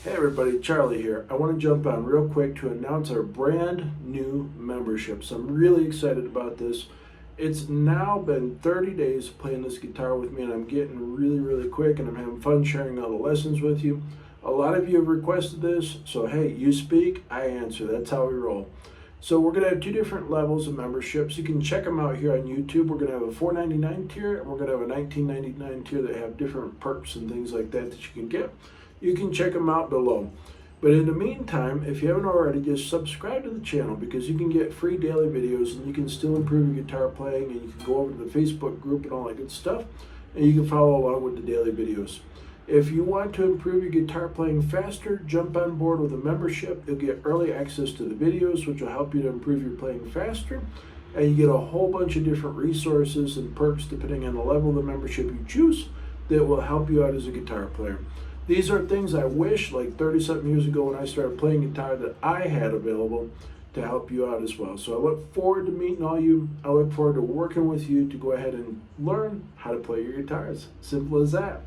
Hey everybody, Charlie here. I want to jump on real quick to announce our brand new membership. So I'm really excited about this. It's now been 30 days playing this guitar with me, and I'm getting really quick, and I'm having fun sharing all the lessons with you. A lot of you have requested this, so hey, you speak, I answer. That's how we roll. So we're going to have two different levels of memberships. You can check them out here on YouTube. We're going to have a $4.99 tier, and we're going to have a $19.99 tier that have different perks and things like that you can get. You can check them out below. But in the meantime, if you haven't already, just subscribe to the channel, because you can get free daily videos and you can still improve your guitar playing, and you can go over to the Facebook group and all that good stuff, and you can follow along with the daily videos. If you want to improve your guitar playing faster, jump on board with a membership. You'll get early access to the videos, which will help you to improve your playing faster, and you get a whole bunch of different resources and perks depending on the level of the membership you choose that will help you out as a guitar player. These are things I wish, like 30-something years ago when I started playing guitar, that I had available to help you out as well. So I look forward to meeting all you. I look forward to working with you to go ahead and learn how to play your guitars. Simple as that.